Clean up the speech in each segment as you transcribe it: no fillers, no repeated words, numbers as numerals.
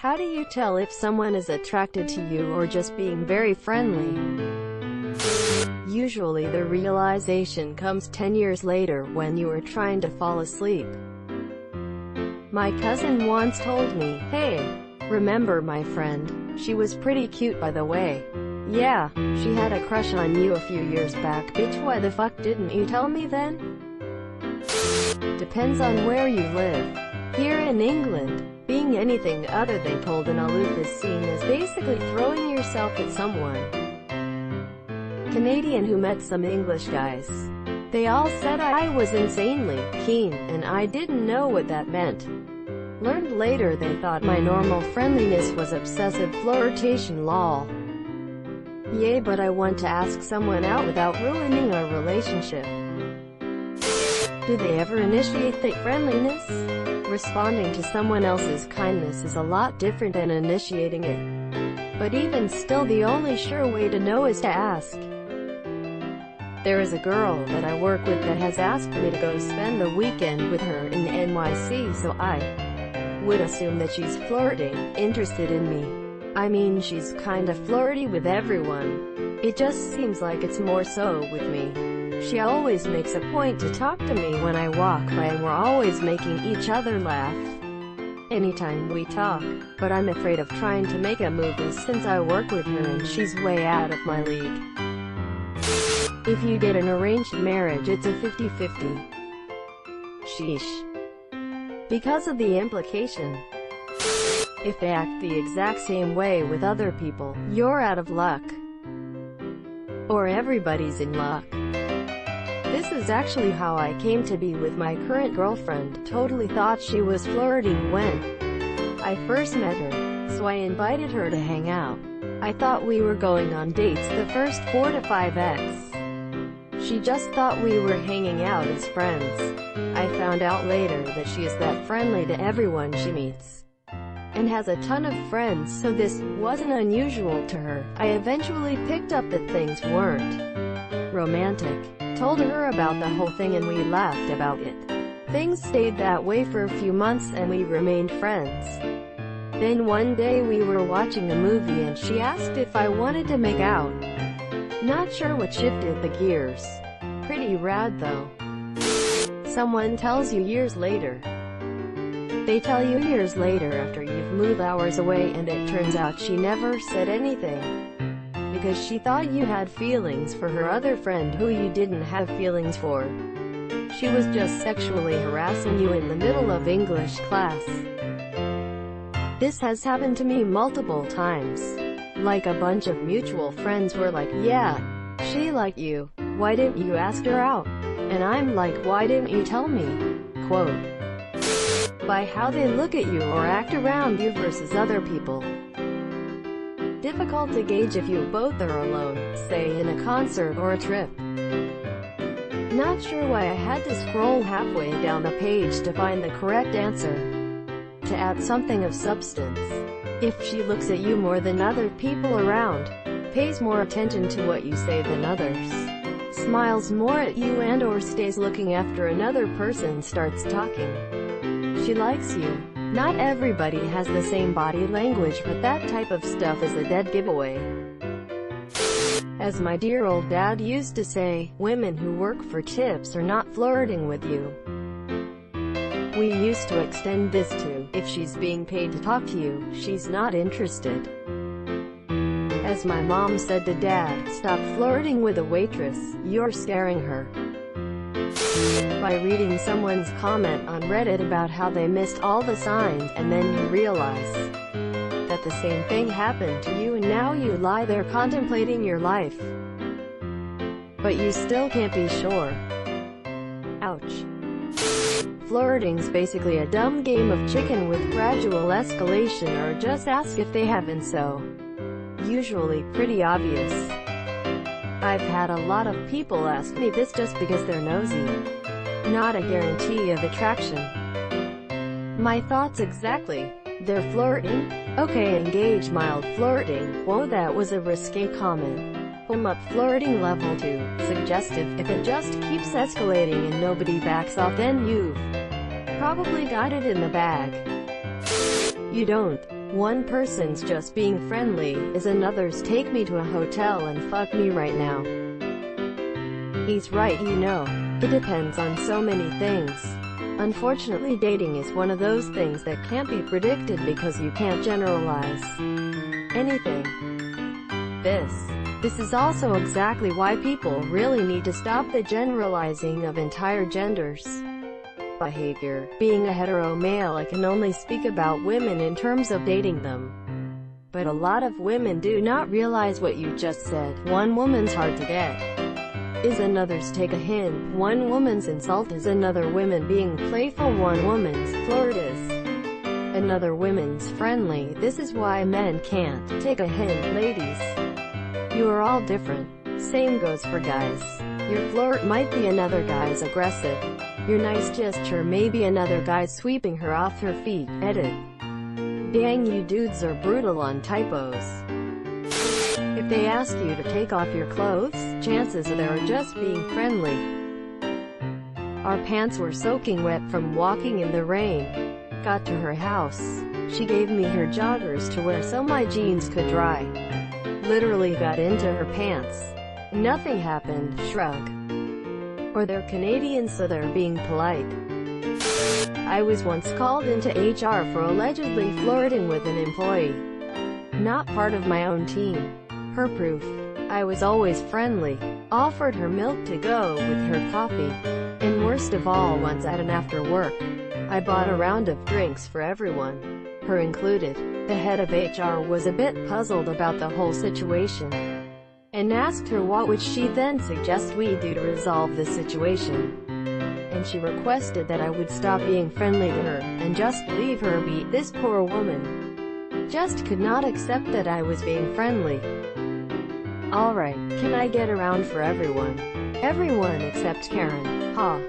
How do you tell if someone is attracted to you or just being very friendly? Usually the realization comes 10 years later when you are trying to fall asleep. My cousin once told me, "Hey, remember my friend? She was pretty cute by the way. Yeah, she had a crush on you a few years back. Bitch, why the fuck didn't you tell me then?" Depends on where you live. Here in England, being anything other than cold and aloof is seen as basically throwing yourself at someone. Canadian who met some English guys. They all said I was insanely keen, and I didn't know what that meant. Learned later they thought my normal friendliness was obsessive flirtation, lol. Yay, but I want to ask someone out without ruining our relationship. Do they ever initiate the friendliness? Responding to someone else's kindness is a lot different than initiating it. But even still, the only sure way to know is to ask. There is a girl that I work with that has asked me to go spend the weekend with her in NYC, so I would assume that she's flirting, interested in me. I mean, she's kinda flirty with everyone. It just seems like it's more so with me. She always makes a point to talk to me when I walk by, and we're always making each other laugh anytime we talk. But I'm afraid of trying to make a move since I work with her and she's way out of my league. If you get an arranged marriage, it's a 50-50. Sheesh. Because of the implication. If they act the exact same way with other people, you're out of luck. Or everybody's in luck. This is actually how I came to be with my current girlfriend. Totally thought she was flirting when I first met her, so I invited her to hang out. I thought we were going on dates the first 4 to 5x. She just thought we were hanging out as friends. I found out later that she is that friendly to everyone she meets, and has a ton of friends, so this wasn't unusual to her. I eventually picked up that things weren't romantic. Told her about the whole thing and we laughed about it. Things stayed that way for a few months and we remained friends. Then one day we were watching a movie and she asked if I wanted to make out. Not sure what shifted the gears. Pretty rad though. Someone tells you years later. They tell you years later after you've moved hours away, and it turns out she never said anything. Because she thought you had feelings for her other friend who you didn't have feelings for. She was just sexually harassing you in the middle of English class. This has happened to me multiple times. Like a bunch of mutual friends were like, "Yeah, she liked you. Why didn't you ask her out?" And I'm like, "Why didn't you tell me?" Quote. By how they look at you or act around you versus other people. Difficult to gauge if you both are alone, say in a concert or a trip. Not sure why I had to scroll halfway down the page to find the correct answer. To add something of substance. If she looks at you more than other people around, pays more attention to what you say than others, smiles more at you and or stays looking after another person starts talking, she likes you. Not everybody has the same body language, but that type of stuff is a dead giveaway. As my dear old dad used to say, women who work for tips are not flirting with you. We used to extend this to, if she's being paid to talk to you, she's not interested. As my mom said to dad, stop flirting with a waitress, you're scaring her. By reading someone's comment on Reddit about how they missed all the signs, and then you realize that the same thing happened to you and now you lie there contemplating your life. But you still can't be sure. Ouch. Flirting's basically a dumb game of chicken with gradual escalation, or just ask if they haven't, so usually pretty obvious. I've had a lot of people ask me this just because they're nosy. Not a guarantee of attraction. My thoughts exactly. They're flirting? Okay, engage mild flirting. Whoa, that was a risque comment. Up flirting level 2, suggestive. If it just keeps escalating and nobody backs off, then you've probably got it in the bag. You don't. One person's just being friendly, is another's take me to a hotel and fuck me right now. He's right, you know. It depends on so many things. Unfortunately, dating is one of those things that can't be predicted because you can't generalize anything. This is also exactly why people really need to stop the generalizing of entire genders. Behavior. Being a hetero male, I can only speak about women in terms of dating them. But a lot of women do not realize what you just said. One woman's hard to get is another's take a hint. One woman's insult is another woman being playful. One woman's flirt is another woman's friendly. This is why men can't take a hint. Ladies, you are all different. Same goes for guys. Your flirt might be another guy's aggressive. Your nice gesture may be another guy sweeping her off her feet. Edit. Dang, you dudes are brutal on typos. If they ask you to take off your clothes, chances are they're just being friendly. Our pants were soaking wet from walking in the rain. Got to her house. She gave me her joggers to wear so my jeans could dry. Literally got into her pants. Nothing happened. Shrug. Or they're Canadian, so they're being polite. I was once called into HR for allegedly flirting with an employee. Not part of my own team. Her proof. I was always friendly. Offered her milk to go with her coffee. And worst of all, once at an after work, I bought a round of drinks for everyone, her included. The head of HR was a bit puzzled about the whole situation, and asked her what would she then suggest we do to resolve the situation. And she requested that I would stop being friendly to her, and just leave her be. This poor woman just could not accept that I was being friendly. Alright, can I get around for everyone? Everyone except Karen. Ha.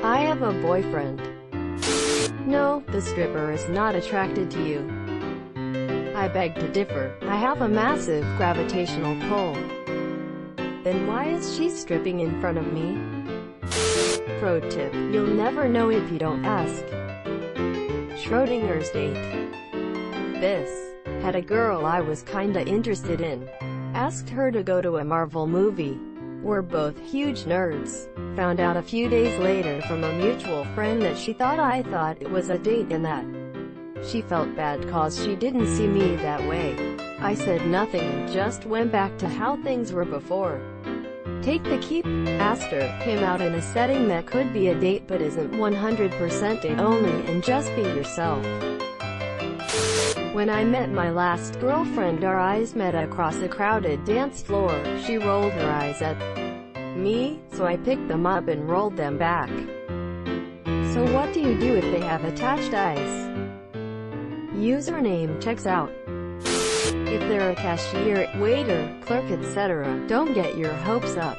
I have a boyfriend. No, the stripper is not attracted to you. I beg to differ. I have a massive gravitational pull. Then why is she stripping in front of me? Pro tip. You'll never know if you don't ask. Schrodinger's date. Had a girl I was kinda interested in. Asked her to go to a Marvel movie. We're both huge nerds. Found out a few days later from a mutual friend that she thought I thought it was a date and that she felt bad cause she didn't see me that way. I said nothing and just went back to how things were before. Take the keep? Asked her. Came out in a setting that could be a date but isn't 100% date only, and just be yourself. When I met my last girlfriend, our eyes met across a crowded dance floor. She rolled her eyes at me, so I picked them up and rolled them back. So what do you do if they have attached eyes? Username checks out. If they're a cashier, waiter, clerk, etc., don't get your hopes up.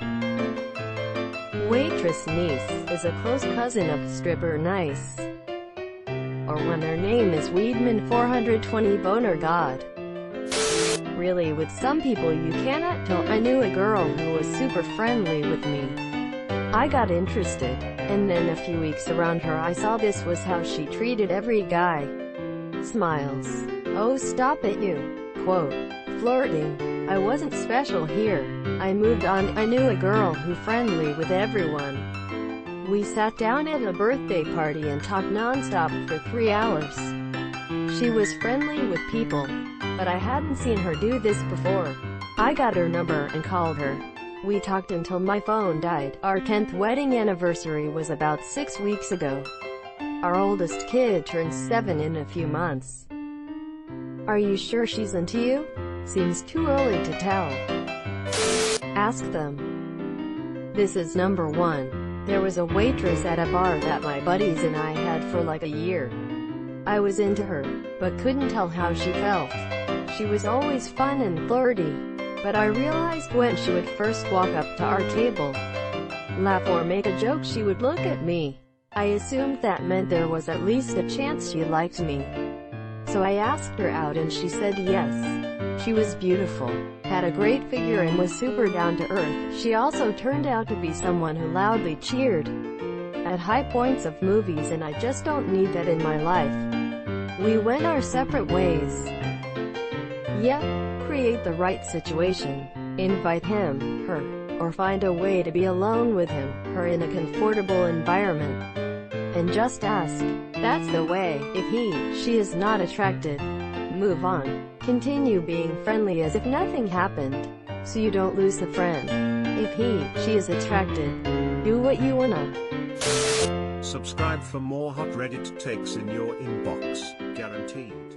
Waitress niece is a close cousin of stripper nice. Or when their name is Weedman 420 Boner God. Really, with some people you cannot tell. I knew a girl who was super friendly with me. I got interested, and then a few weeks around her I saw this was how she treated every guy. Smiles. Oh, stop it, you. Quote. Flirting. I wasn't special here. I moved on. I knew a girl who friendly with everyone. We sat down at a birthday party and talked non-stop for 3 hours. She was friendly with people, but I hadn't seen her do this before. I got her number and called her. We talked until my phone died. Our 10th wedding anniversary was about 6 weeks ago. Our oldest kid turns 7 in a few months. Are you sure she's into you? Seems too early to tell. Ask them. This is number 1. There was a waitress at a bar that my buddies and I had for like a year. I was into her, but couldn't tell how she felt. She was always fun and flirty, but I realized when she would first walk up to our table, laugh or make a joke, she would look at me. I assumed that meant there was at least a chance she liked me. So I asked her out and she said yes. She was beautiful, had a great figure and was super down to earth. She also turned out to be someone who loudly cheered at high points of movies, and I just don't need that in my life. We went our separate ways. Yep, create the right situation. Invite him, her, or find a way to be alone with him, her in a comfortable environment. And just ask. That's the way. If he, she is not attracted, move on. Continue being friendly as if nothing happened, so you don't lose the friend. If he, she is attracted, do what you wanna. Subscribe for more hot Reddit takes in your inbox, guaranteed.